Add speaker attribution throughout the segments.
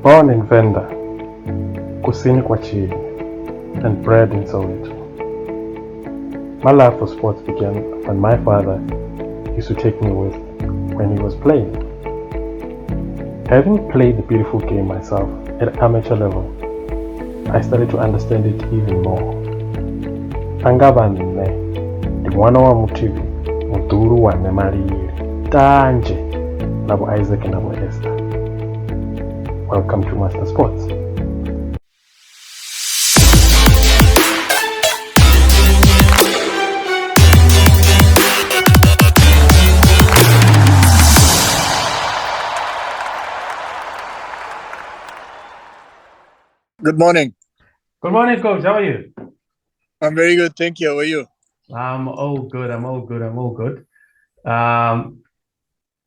Speaker 1: Born in Venda, kusini kwa Chile, and bred in Soweto. My love for sports began when my father used to take me with when he was playing. Having played the beautiful game myself at amateur level, I started to understand it even more. Angaba nne, ndi mwana wa mutivi, mudhuru wa nemaliri, tanje, nabo Isaac nabo Esther. Welcome to Mastarsports.
Speaker 2: Good morning.
Speaker 1: Good morning, Coach. How are you?
Speaker 2: I'm very good. Thank you. How are you?
Speaker 1: I'm all good.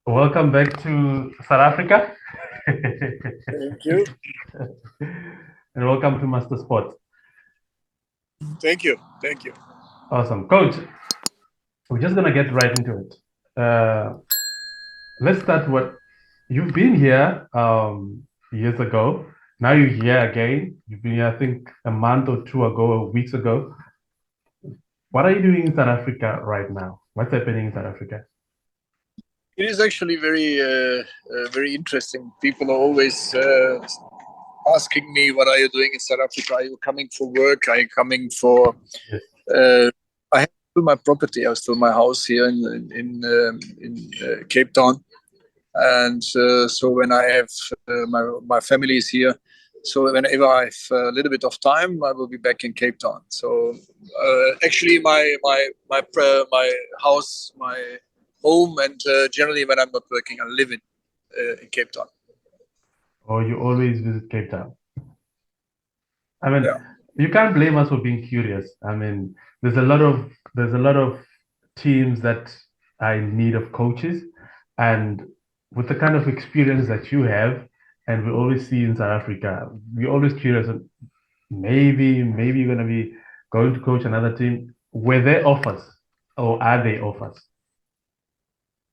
Speaker 1: Welcome back to South Africa.
Speaker 2: Thank you.
Speaker 1: And welcome to Mastarsports.
Speaker 2: Thank you.
Speaker 1: Awesome. Coach, we're just going to get right into it. Let's start with, you've been here years ago. Now you're here again. You've been here, I think, a month or two ago, or weeks ago. What are you doing in South Africa right now? What's happening in South Africa?
Speaker 2: It is actually very interesting. People are always asking me, what are you doing in South Africa? Are you coming for work? Are you coming for...
Speaker 1: Yes.
Speaker 2: I have still my property. I have still my house here in Cape Town. And so when I have my family is here, so whenever I have a little bit of time, I will be back in Cape Town. So actually, my house, my home, and generally when I'm not working, I live in Cape Town.
Speaker 1: Or you always visit Cape Town? I mean,
Speaker 2: Yeah.
Speaker 1: You can't blame us for being curious. I mean, there's a lot of teams that are in need of coaches, and with the kind of experience that you have, and we always see in South Africa, we're always curious. Maybe you're gonna be going to coach another team. Were there offers, or are they offers?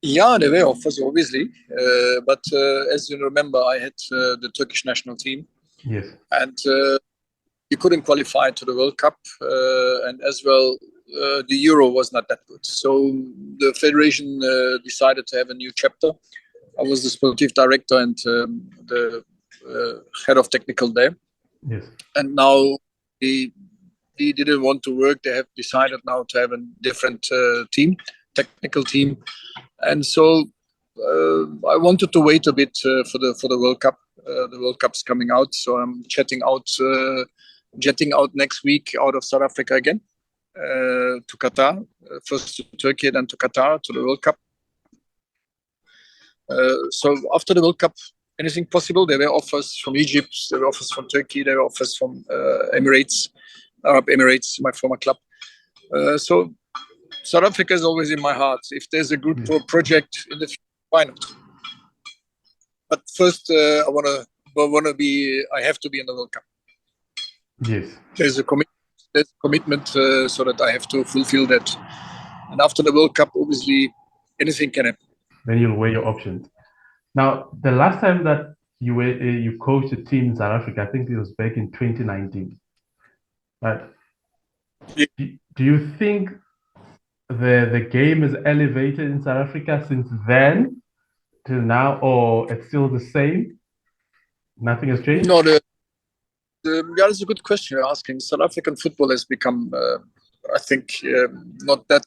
Speaker 2: Yeah, there were offers, obviously. But as you remember, I had the Turkish national team.
Speaker 1: Yes.
Speaker 2: And you couldn't qualify to the World Cup. And as well, the Euro was not that good. So the federation decided to have a new chapter. I was the sportive director and the head of technical there.
Speaker 1: Yes.
Speaker 2: And now he didn't want to work. They have decided now to have a different technical team. And so I wanted to wait a bit for the World Cup. The World Cup's coming out, so I'm jetting out next week out of South Africa again to Qatar. First to Turkey, then to Qatar to the World Cup. So after the World Cup, anything possible. There were offers from Egypt, there were offers from Turkey, there were offers from Arab Emirates, my former club. So South Africa is always in my heart. If there's a good project in the future, why not? But first, I have to be in the World Cup.
Speaker 1: Yes.
Speaker 2: There's a commitment, so that I have to fulfill that. And after the World Cup, obviously, anything can happen.
Speaker 1: Then you'll weigh your options. Now, the last time that you coached a team in South Africa, I think it was back in 2019. But
Speaker 2: Yeah.
Speaker 1: Do you think the game is elevated in South Africa since then till now, or it's still the same? Nothing has changed?
Speaker 2: No, that's a good question you're asking. South African football has become, I think, not that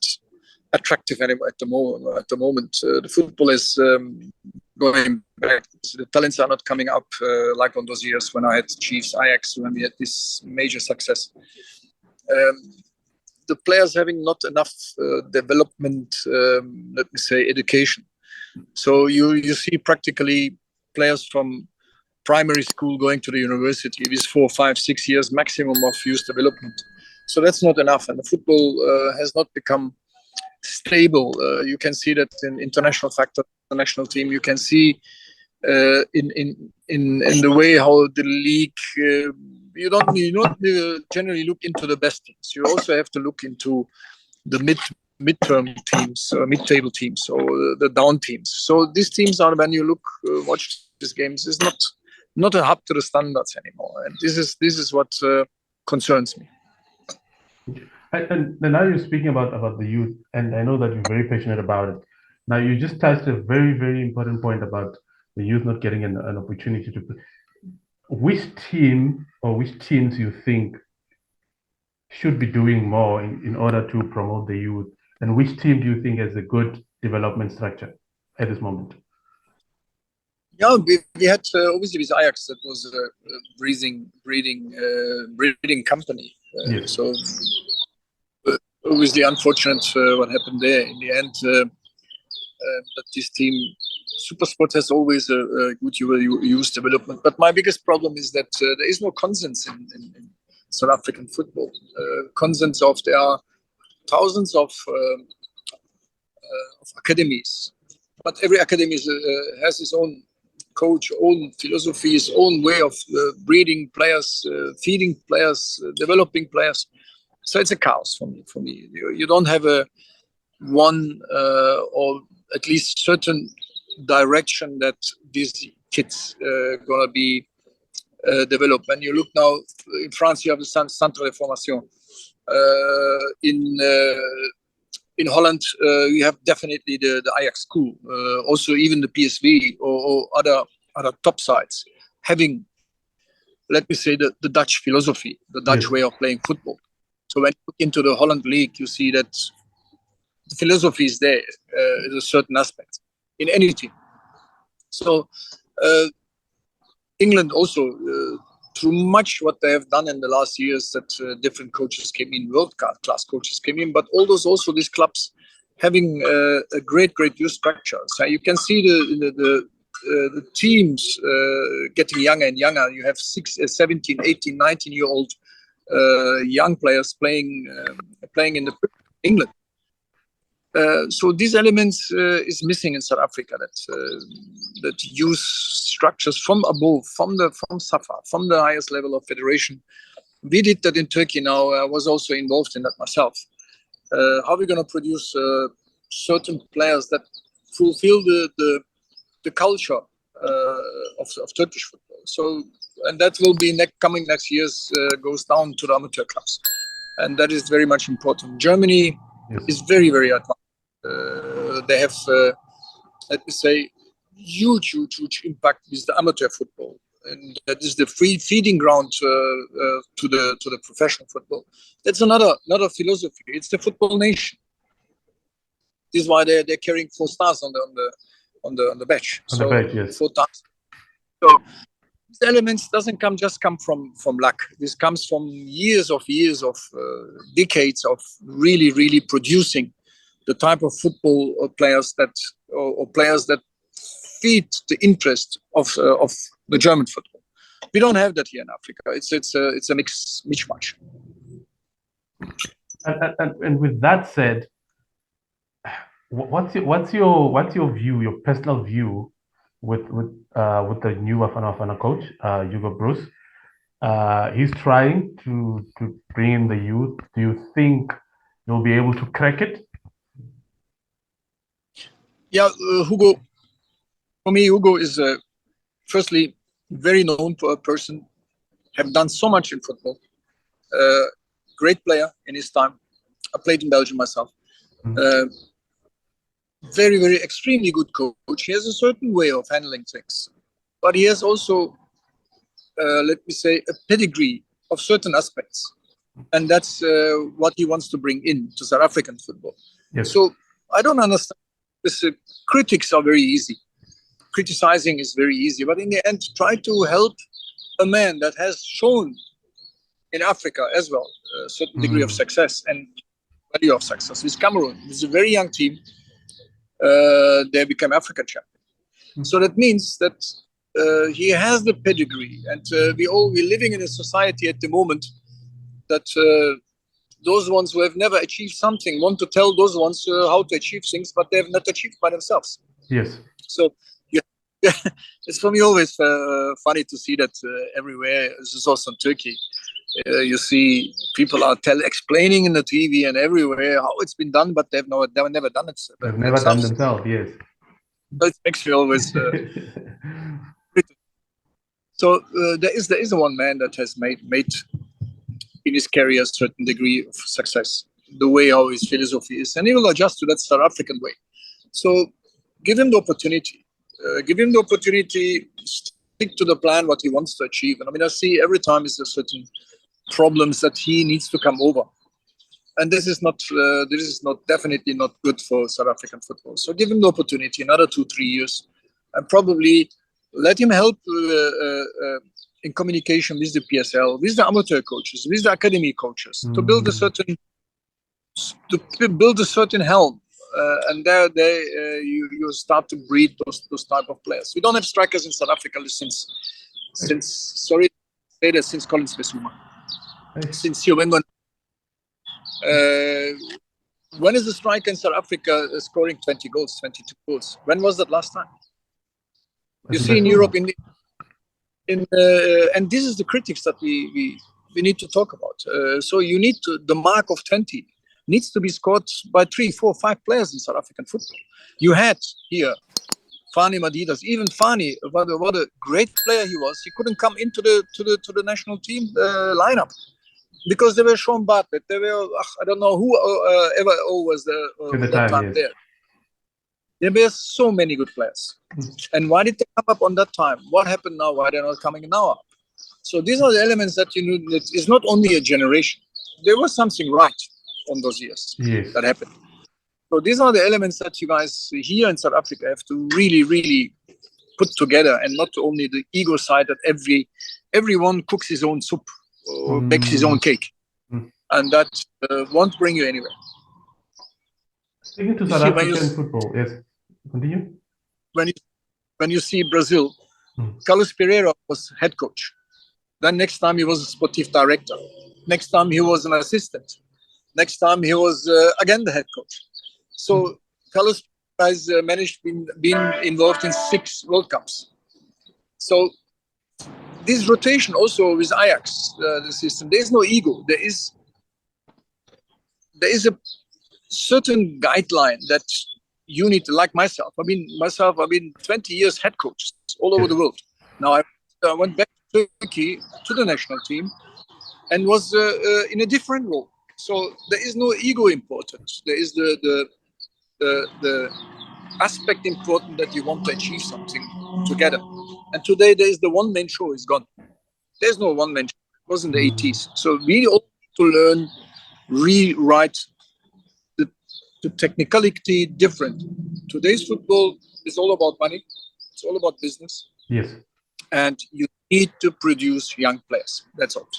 Speaker 2: attractive anymore at the moment. The football is going back. The talents are not coming up like on those years when I had Chiefs, Ajax, when we had this major success. The players having not enough development, let me say, education. So you see practically players from primary school going to the university with 4, 5, 6 years maximum of youth development. So that's not enough, and the football has not become stable. You can see that in international factor, the national team. You can see in the way how the league. You don't generally look into the best teams. You also have to look into the mid-term teams, mid-table teams, or the down teams. So these teams are, when you watch these games, is not up to the standards anymore. And this is what concerns me.
Speaker 1: And now you're speaking about the youth, and I know that you're very passionate about it. Now you just touched a very, very important point about the youth not getting an opportunity to. Which team or which teams you think should be doing more in order to promote the youth, and which team do you think has a good development structure at this moment?
Speaker 2: Yeah, we had obviously with Ajax, that was a breeding company.
Speaker 1: Yes.
Speaker 2: So obviously unfortunate what happened there in the end. But this team, Supersport, has always a good youth development. But my biggest problem is that there is no consens in South African football. Consens of there are thousands of academies, but every academy has its own coach, own philosophy, his own way of breeding players, feeding players, developing players. So it's a chaos for me. You don't have a one or at least certain direction that these kids gonna be developed. When you look now in France, you have the Centre de Formation. In Holland, we have definitely the Ajax school. Also, even the PSV or other top sides having, let me say, the Dutch philosophy, the Dutch way of playing football. So when you look into the Holland league, you see that the philosophy is there in a certain aspect in any team. So England also, through much what they have done in the last years, that different coaches came in, world-class coaches came in, but all these clubs having a great youth structure. So you can see the teams getting younger and younger. You have 17, 18, 19-year-old young players playing in the England. So these elements is missing in South Africa. That youth structures from above, from SAFA, from the highest level of federation. We did that in Turkey. Now I was also involved in that myself. How are we going to produce certain players that fulfill the culture of Turkish football? So, and that will be coming next years goes down to the amateur clubs, and that is very much important. Germany is very advanced. They have, let me say, huge impact with the amateur football, and that is the free feeding ground to the professional football. That's another philosophy. It's the football nation. This is why they're carrying 4 stars on the badge.
Speaker 1: On the badge, yes.
Speaker 2: 4 stars. So these elements doesn't come from luck. This comes from years of decades of really producing the type of football players that feed the interest of the German football. We don't have that here in Africa. It's a mishmash.
Speaker 1: And with that said, what's your view, your personal view, with the new Bafana coach, Hugo Bruce? He's trying to bring in the youth. Do you think you'll be able to crack it?
Speaker 2: Yeah, Hugo. For me, Hugo is firstly very known person. Have done so much in football. Great player in his time. I played in Belgium myself. Very extremely good coach. He has a certain way of handling things, but he has also, let me say, a pedigree of certain aspects, and that's what he wants to bring in to South African football.
Speaker 1: Yes.
Speaker 2: So I don't understand. Critics are very easy. Criticizing is very easy, but in the end, try to help a man that has shown in Africa as well a certain degree of success and value of success. With Cameroon, it's a very young team. They became African champion. So that means that he has the pedigree, and we're living in a society at the moment that those ones who have never achieved something want to tell those ones how to achieve things, but they have not achieved by themselves.
Speaker 1: Yes.
Speaker 2: So it's for me always funny to see that everywhere. This is also in Turkey. You see people are explaining in the TV and everywhere how it's been done, but they've never done it.
Speaker 1: They've never done themselves. Yes.
Speaker 2: That makes me always. So there is one man that has made in his career a certain degree of success, the way how his philosophy is, and he will adjust to that South African way. So give him the opportunity. Give him the opportunity. Stick to the plan, what he wants to achieve. And I mean, I see every time is a certain problems that he needs to come over, and this is not definitely not good for South African football. So give him the opportunity, another 2-3 years, and probably let him help in communication with the PSL, with the amateur coaches, with the academy coaches, to build a certain helm. And there you start to breed those type of players. We don't have strikers in South Africa since Collins Besuma, since Yobengo. When is a striker in South Africa scoring 20 goals, 22 goals? When was that last time? You see in Europe, and this is the critics that we need to talk about. So you need the mark of 20 needs to be scored by 3, 4, 5 players in South African football. You had here Fani Madidas, even Fani, what a great player he was. He couldn't come into the national team lineup because they were Sean Bartlett. They were I don't know who ever was at that time there. There were so many good players. And why did they come up on that time? What happened now? Why they're not coming now up? So these are the elements that you know. It's not only a generation. There was something right on those years that happened. So these are the elements that you guys here in South Africa have to really, really put together, and not only the ego side that everyone cooks his own soup or bakes his own cake, and that won't bring you anywhere.
Speaker 1: Speaking to South African football, yes, continue.
Speaker 2: When you see Brazil, Carlos Pereira was head coach. Then next time he was a sportive director. Next time he was an assistant. Next time he was again the head coach. So Carlos has been involved in 6 World Cups. So this rotation also with Ajax, the system, there is no ego. There is a certain guideline that you need to, like myself. I've been 20 years head coach all over the world. Now I went back to Turkey to the national team and was in a different role. So there is no ego important. There is the aspect important that you want to achieve something together. And today there is the one-man show is gone. There's no one-man show. It was in the 80s. So we all need to learn, rewrite the technicality different. Today's football is all about money. It's all about business.
Speaker 1: Yes.
Speaker 2: And you need to produce young players. That's all.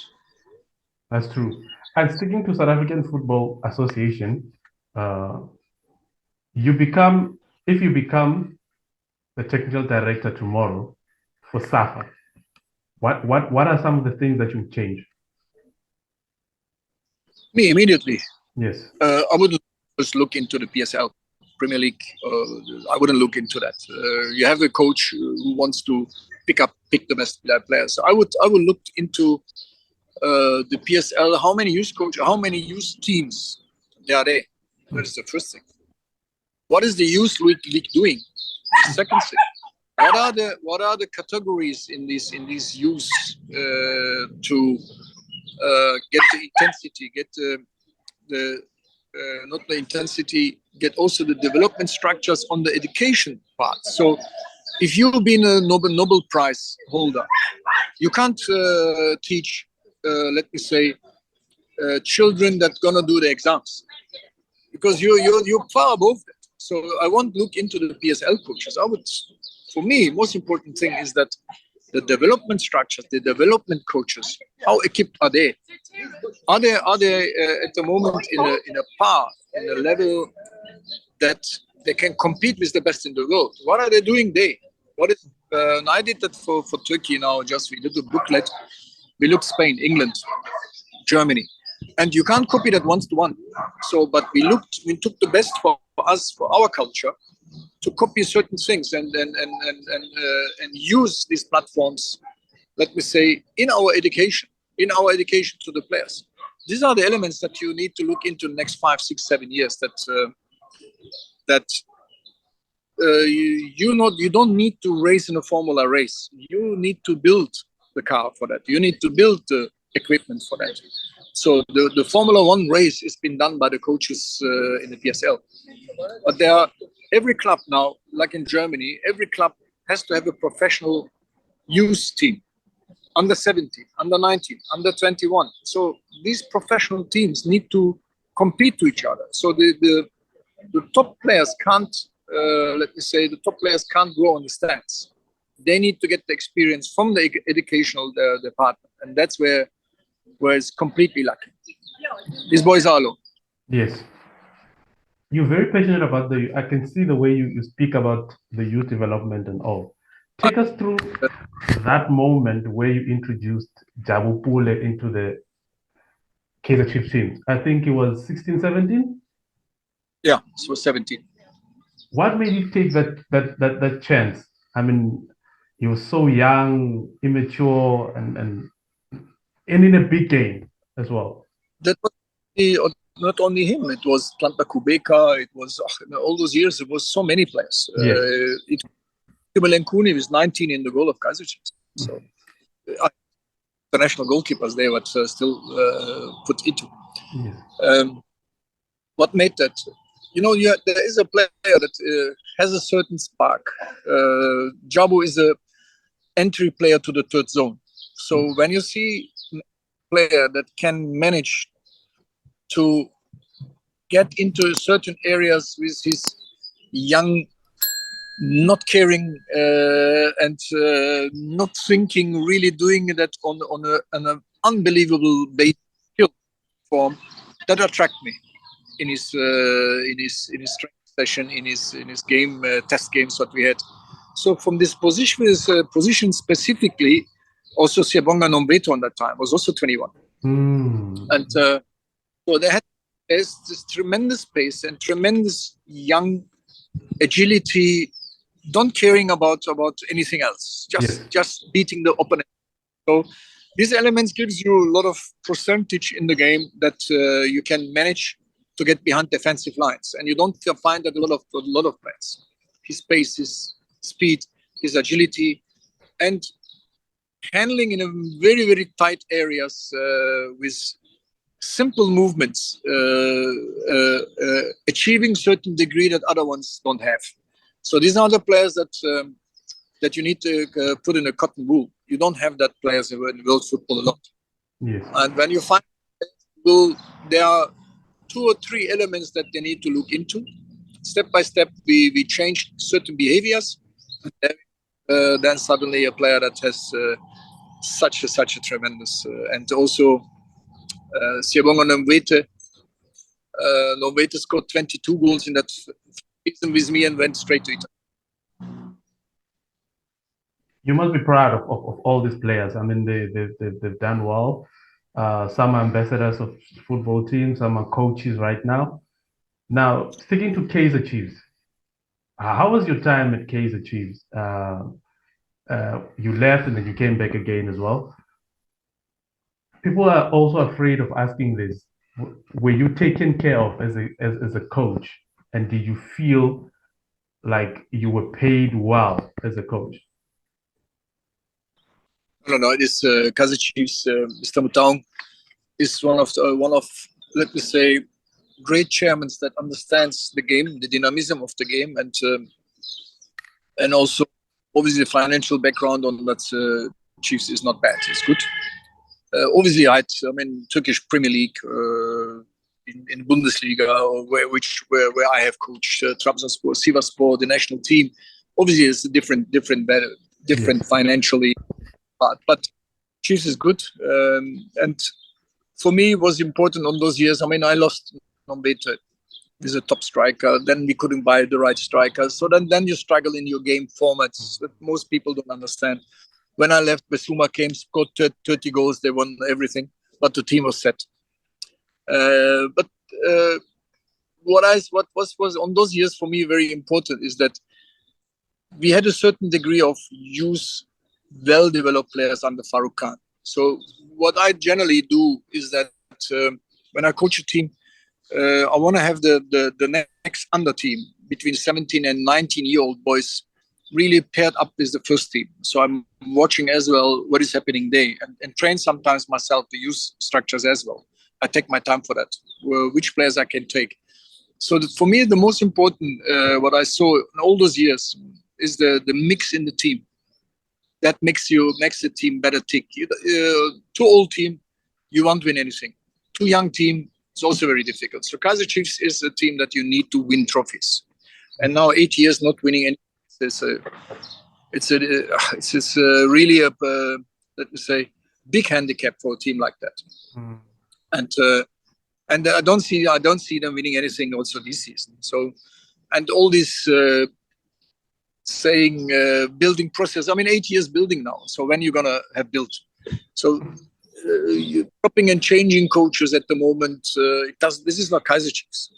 Speaker 1: That's true. And sticking to South African Football Association, if you become the technical director tomorrow for SAFA, what are some of the things that you change?
Speaker 2: Me immediately.
Speaker 1: Yes.
Speaker 2: I wouldn't just look into the PSL Premier League. I wouldn't look into that. You have a coach who wants to pick the best players. So I would look into the PSL. How many youth teams there are there? That is the first thing. What is the youth league doing? Second thing. What are the categories in these youth to get the intensity, get the not the intensity, get also the development structures on the education part. So if you've been a Nobel Prize holder, you can't teach, let me say, children that gonna do the exams, because you're far above that. So I won't look into the PSL coaches. For me, most important thing is that the development structures, the development coaches, how equipped are they? Are they at the moment in a level that they can compete with the best in the world? What are they doing there? I did that for Turkey now. We did a booklet. We looked Spain, England, Germany, and you can't copy that 1-to-1. So, but we took the best for us, for our culture, to copy certain things and use these platforms, let me say, in our education to the players. These are the elements that you need to look into the next 5, 6, 7 years. You don't need to race in a formula race. You need to build the car for that. You need to build the equipment for that. So the Formula One race has been done by the coaches in the PSL. But every club now, like in Germany, every club has to have a professional youth team, under 17, under 19, under 21. So these professional teams need to compete to each other. So the top players can't, let me say, the top players can't grow on the stands. They need to get the experience from the educational department, and that's where it's completely lacking. These boys are alone.
Speaker 1: Yes. You're very passionate about I can see the way you speak about the youth development and all. Take us through that moment where you introduced Jabu Pule into the Kaizer Chiefs team. I think it was 16, 17?
Speaker 2: Yeah, it was 17.
Speaker 1: What made you take that chance? I mean, he was so young, immature, and in a big game as well.
Speaker 2: That was not only him. It was Tlanta Kubeka. It was all those years. It was so many players.
Speaker 1: Yes.
Speaker 2: Kibelenkuni was 19 in the goal of Kaizer Chiefs. So international goalkeepers they were still put into.
Speaker 1: Yes.
Speaker 2: What made that? There is a player that has a certain spark. Jabu is a entry player to the third zone. So when you see a player that can manage to get into certain areas with his young, not caring and not thinking, really doing that on an unbelievable base skill form, that attract me in his training session, in his game test games what we had. So from this position specifically, also Siabonga Nombeto on that time was also 21, and so there's this tremendous pace and tremendous young agility, don't caring about anything else, just beating the opponent. So these elements gives you a lot of percentage in the game that you can manage to get behind defensive lines, and you don't find that a lot of players. His pace, his speed, his agility, and handling in a very, very tight areas with simple movements, achieving certain degree that other ones don't have. So these are the players that you need to put in a cotton wool. You don't have that players in world football a lot.
Speaker 1: Yes.
Speaker 2: And when you find there are 2 or 3 elements that they need to look into. Step by step, we changed certain behaviors. And then suddenly a player that has such a tremendous and also Siabonga Nomvete scored 22 goals in that season with me and went straight to Italy.
Speaker 1: You must be proud of all these players. I mean, they've done well. Some are ambassadors of football teams, some are coaches right now. Now, sticking to Kaizer Chiefs, how was your time at Kaizer Chiefs? You left and then you came back again as well. People are also afraid of asking this. Were you taken care of as a coach? And did you feel like you were paid well as a coach?
Speaker 2: No. It is Kaizer Chiefs. Mr. Mutaung is one of let me say great chairmen that understands the game, the dynamism of the game, and also obviously the financial background on that Chiefs is not bad. It's good. Obviously, Turkish Premier League in Bundesliga, where I have coached Trabzonspor, Sivasspor, the national team. Obviously, it's a different financially, but Chiefs is good. And for me, it was important on those years. I lost Nombete with a top striker. Then we couldn't buy the right striker. So then you struggle in your game formats that most people don't understand. When I left, Besuma came, scored 30 goals. They won everything, but the team was set. But what was on those years for me very important is that we had a certain degree of youth, well-developed players under Farouk Khan. So what I generally do is that when I coach a team, I want to have the next under team between 17 and 19-year-old boys really paired up with the first team. So I'm watching as well what is happening there, and train sometimes myself the youth structures as well. I take my time for that, which players I can take. So for me, the most important, what I saw in all those years, is the mix in the team. That makes the team better tick. Too old team, you won't win anything. Too young team, it's also very difficult. So Kaizer Chiefs is a team that you need to win trophies. And now 8 years not winning anything, it's really a let me say big handicap for a team like that.
Speaker 1: Mm.
Speaker 2: And I don't see them winning anything also this season. So, and all this building process. I mean, 8 years building now. So when you're gonna have built? So you're chopping and changing coaches at the moment. This is not Kaizer Chiefs,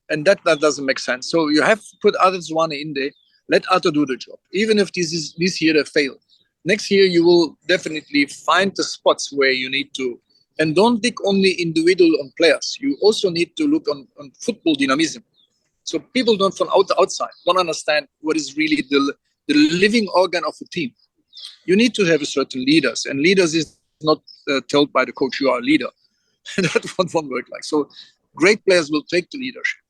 Speaker 2: and that doesn't make sense. So you have to put Ertugral in there. Let Arthur do the job. Even if this year they fail, next year you will definitely find the spots where you need to. And don't look only individual on players. You also need to look on football dynamism. So people don't from outside don't understand what is really the living organ of a team. You need to have a certain leaders, and leaders is not told by the coach you are a leader. That won't work like. So great players will take the leadership.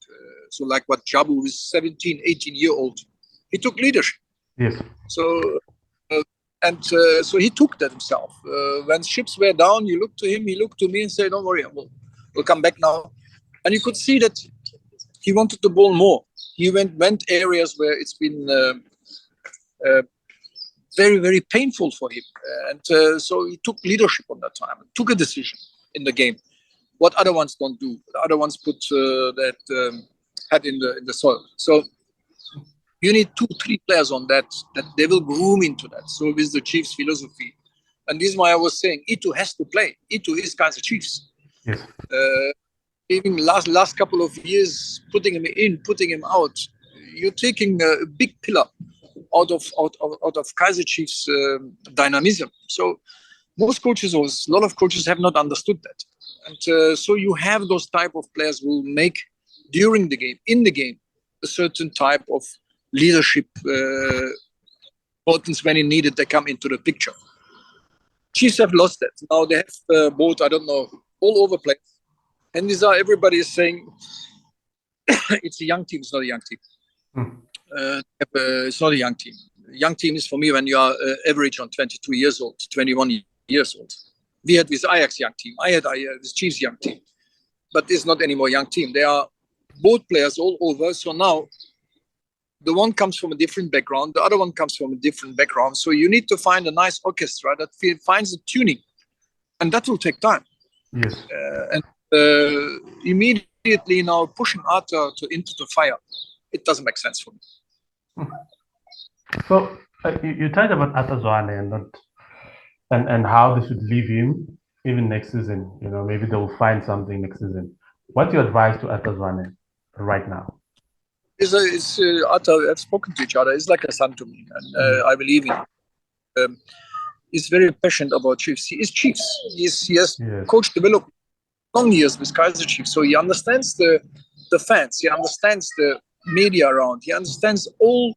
Speaker 2: So like what Jabu is 17, 18-year-old, he took leadership.
Speaker 1: Yes.
Speaker 2: So so he took that himself. When ships were down, you looked to him, he looked to me and said, "Don't worry, we'll come back now." And you could see that he wanted the ball more. He went areas where it's been very, very painful for him. And so he took leadership on that time, took a decision in the game. What other ones don't do. The other ones put that head in the soil. So you need 2-3 players on that they will groom into that. So with the Chiefs philosophy. And this is why I was saying Itu has to play. Itu is Kaizer Chiefs.
Speaker 1: Yes.
Speaker 2: Even last couple of years, putting him in, putting him out, you're taking a big pillar out of Kaizer Chiefs dynamism. So most coaches, or a lot of coaches, have not understood that. And so you have those type of players who will make during the game, in the game, a certain type of leadership importance when it needed. They come into the picture. Chiefs have lost that. Now they have both, I don't know, all over place. And these are, everybody is saying it's a young team. It's not a young team. It's not a young team. Young team is for me when you are average on 22 years old, 21 years old. We had this Ajax young team. I had this Chiefs young team. But it's not anymore young team. They are both players all over. So now the one comes from a different background. The other one comes from a different background. So you need to find a nice orchestra that finds the tuning. And that will take time.
Speaker 1: Yes.
Speaker 2: And immediately now pushing Arthur into the fire, it doesn't make sense for me.
Speaker 1: So you talked about Ertugral and how they should leave him even next season. You know, maybe they will find something next season. What's your advice to Ertugral right now?
Speaker 2: Arthur, I've spoken to each other. He's like a son to me, and I believe in him. He's very passionate about Chiefs. He is Chiefs. He has coached development long years with Kaizer Chiefs, so he understands the fans. He understands the media around. He understands all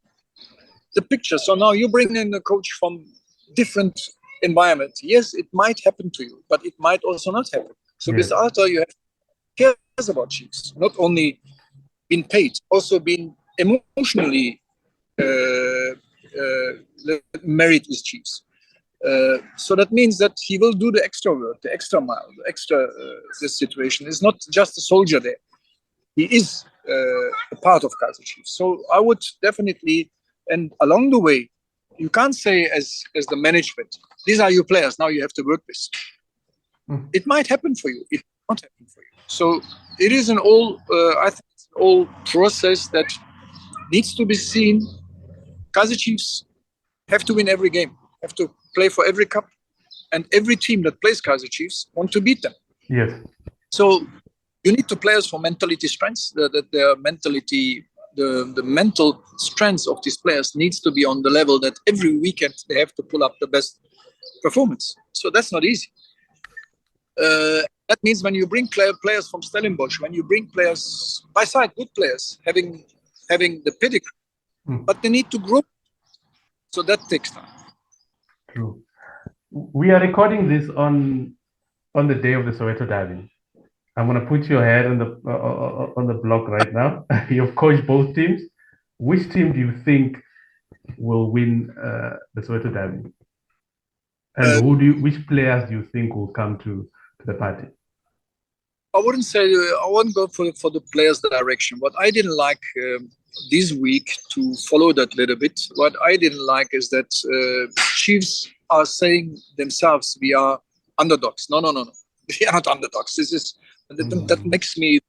Speaker 2: the pictures. So now you bring in a coach from different environment. Yes, it might happen to you, but it might also not happen. So with Arthur, you have cares about Chiefs, not only been paid, also been emotionally married with Chiefs. So that means that he will do the extra work, the extra mile, the extra this situation. Is not just a soldier there. He is a part of Kaizer Chiefs. So I would definitely, and along the way, you can't say as the management, these are your players, now you have to work with. It might happen for you. It won't happen for you. So it is I think it's an all process that needs to be seen. Kaizer Chiefs have to win every game, have to play for every cup, and every team that plays Kaizer Chiefs want to beat them.
Speaker 1: Yes.
Speaker 2: So you need to players for mentality strengths. Their mentality, the mental strength of these players needs to be on the level that every weekend they have to pull up the best performance. So that's not easy. That means when you bring players from Stellenbosch, when you bring players by side, good players, having the pedigree, but they need to grow. So that takes time.
Speaker 1: True. We are recording this on the day of the Soweto derby. I'm gonna put your head on the block right now. You've coached both teams. Which team do you think will win the Soweto derby? And
Speaker 2: Uh,
Speaker 1: which players do you think will come to the party?
Speaker 2: I wouldn't say I wouldn't go for the players' direction. What I didn't like this week, to follow that little bit, what I didn't like is that Chiefs are saying themselves, we are underdogs. No, no, no, no. We are not underdogs. That makes me.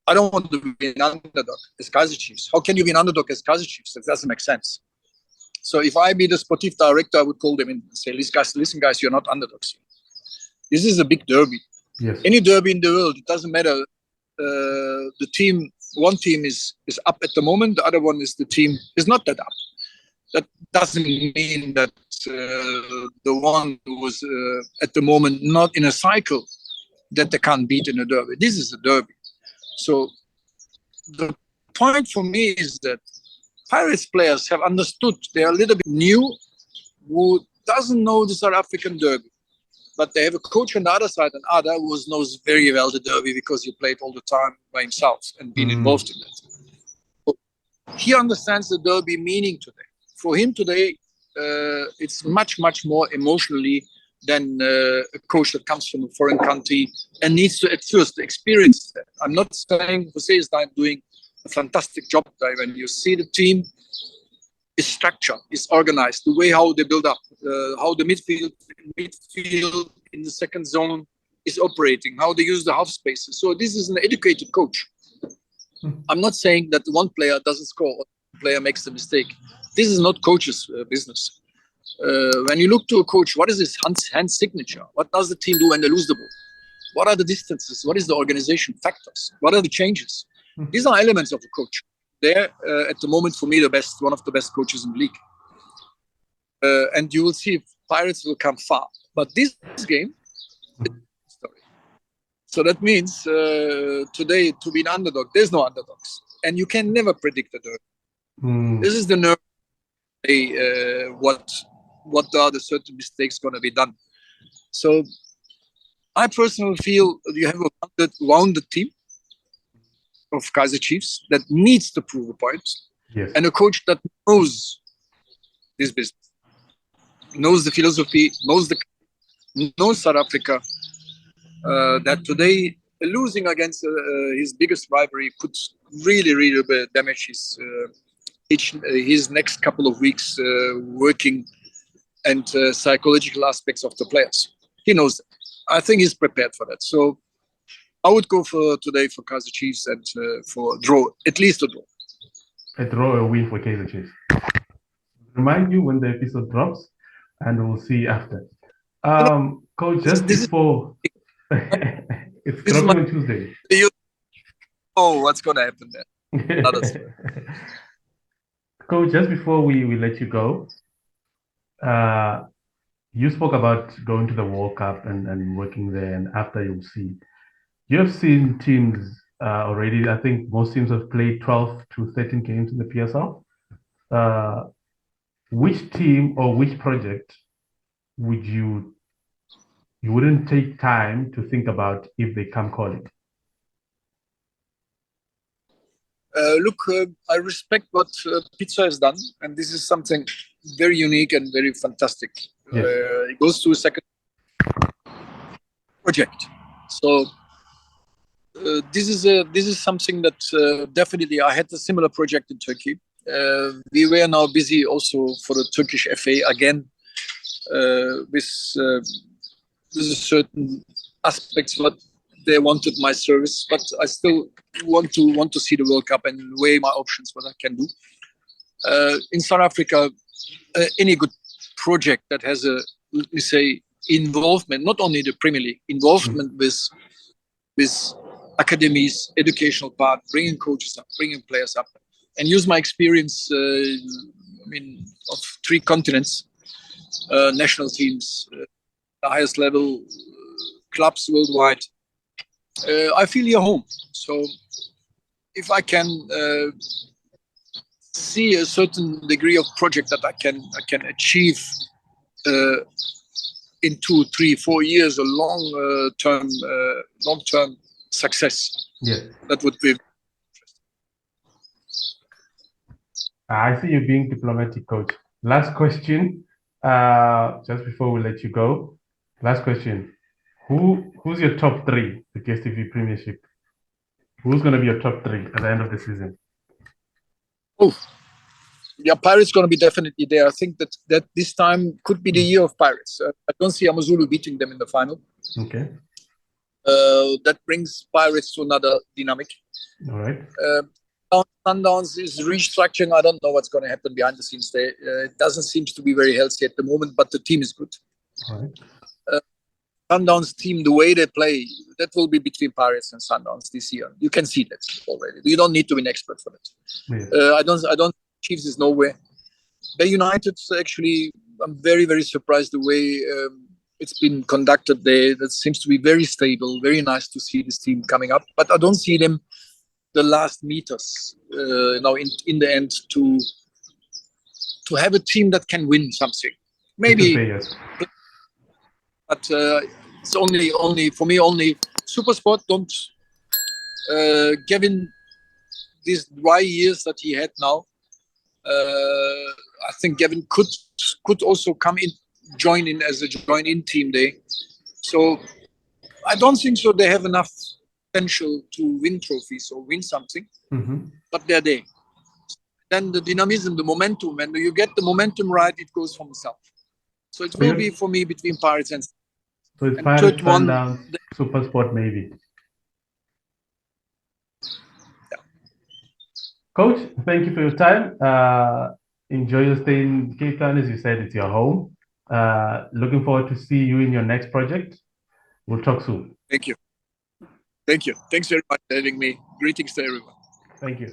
Speaker 2: I don't want to be an underdog as Kaizer Chiefs. How can you be an underdog as Kaizer Chiefs? That doesn't make sense. So if I be the sportive director, I would call them in and say, listen, guys, you're not underdogs. This is a big derby.
Speaker 1: Yes.
Speaker 2: Any derby in the world, it doesn't matter. The team, one team is up at the moment, the other one is not that up. That doesn't mean that the one who was at the moment not in a cycle, that they can't beat in a derby. This is a derby. So the point for me is that Pirates players have understood, they are a little bit new, who doesn't know the South African derby. But they have a coach on the other side, and Ada, who knows very well the derby because he played all the time by himself and been involved in that. So he understands the derby meaning today. For him today, it's much, much more emotionally than a coach that comes from a foreign country and needs to at first experience that. I'm not saying Jose is doing a fantastic job there. When you see the team is structured, is organized, the way how they build up, how the midfield in the second zone is operating, how they use the half spaces. So this is an educated coach. I'm not saying that one player doesn't score, or one player makes a mistake. This is not coach's business. When you look to a coach, what is his hand signature? What does the team do when they lose the ball? What are the distances? What is the organization factors? What are the changes? These are elements of a coach. They're at the moment for me one of the best coaches in the league. And you will see Pirates will come far. But this game, story. So that means today to be an underdog, there's no underdogs, and you can never predict the derby. This is the nerve. What are the certain mistakes going to be done? So I personally feel you have a rounded team of Kaizer Chiefs that needs to prove a point,
Speaker 1: yes,
Speaker 2: and a coach that knows this business, knows the philosophy, knows South Africa. That today losing against his biggest rivalry could really, really damage his next couple of weeks working and psychological aspects of the players. He knows that. I think he's prepared for that. So I would go for today for Kaizer Chiefs and for a draw, at least a draw.
Speaker 1: A draw, a win for Kaizer Chiefs. Remind you when the episode drops, and we'll see after. Coach, just before it's dropping on Tuesday.
Speaker 2: Oh, what's gonna happen there?
Speaker 1: Coach, just before we let you go, you spoke about going to the World Cup and working there, and after you'll see. You have seen teams already. I think most teams have played 12 to 13 games in the PSL. Which team or which project would you wouldn't take time to think about if they come calling?
Speaker 2: Look, I respect what Pizza has done, and this is something very unique and very fantastic.
Speaker 1: Yes.
Speaker 2: It goes to a second project. So this is something that definitely I had a similar project in Turkey. We were now busy also for the Turkish FA again with certain aspects what they wanted my service, but I still want to see the World Cup and weigh my options what I can do. In South Africa, any good project that has a, let me say, involvement, not only the Premier League, involvement with academies, educational part, bringing coaches up, bringing players up, and use my experience, of 3 continents, national teams, the highest level, clubs worldwide. I feel here home. So if I can see a certain degree of project that I can achieve in 2, 3, 4 years, a long term success.
Speaker 1: Yes.
Speaker 2: That would be.
Speaker 1: I see you being diplomatic, coach. Last question, just before we let you go. Last question. Who's your top three, the KSTV Premiership? Who's going to be your top three at the end of the season?
Speaker 2: Oh, yeah, Pirates going to be definitely there. I think that this time could be the year of Pirates. I don't see Amazulu beating them in the final.
Speaker 1: Okay.
Speaker 2: That brings Pirates to another dynamic.
Speaker 1: All right.
Speaker 2: Sundowns is restructuring. I don't know what's going to happen behind the scenes there. It doesn't seem to be very healthy at the moment, but the team is good.
Speaker 1: All right.
Speaker 2: Sundowns team, the way they play, that will be between Pirates and Sundowns this year. You can see that already. You don't need to be an expert for that.
Speaker 1: Yes.
Speaker 2: I don't. Chiefs is nowhere. Bay United, actually, I'm very, very surprised the way it's been conducted there. That seems to be very stable. Very nice to see this team coming up, but I don't see them the last meters. In the end, to have a team that can win something, maybe.
Speaker 1: Yes.
Speaker 2: But it's only for me. Only SuperSport don't. Given these dry years that he had now, I think Gavin could also come in, join in as a join-in team there. So I don't think so. They have enough potential to win trophies or win something, but they're there. Then the dynamism, the momentum, and you get the momentum right, it goes from itself. So it will be for me between Pirates and.
Speaker 1: So it's Pirates, Sundowns, SuperSport, maybe.
Speaker 2: Yeah.
Speaker 1: Coach, thank you for your time. Enjoy your stay in Cape Town. As you said, it's your home. Looking forward to see you in your next project. We'll talk soon.
Speaker 2: Thank you. Thank you. Thanks very much for having me. Greetings to everyone.
Speaker 1: Thank you.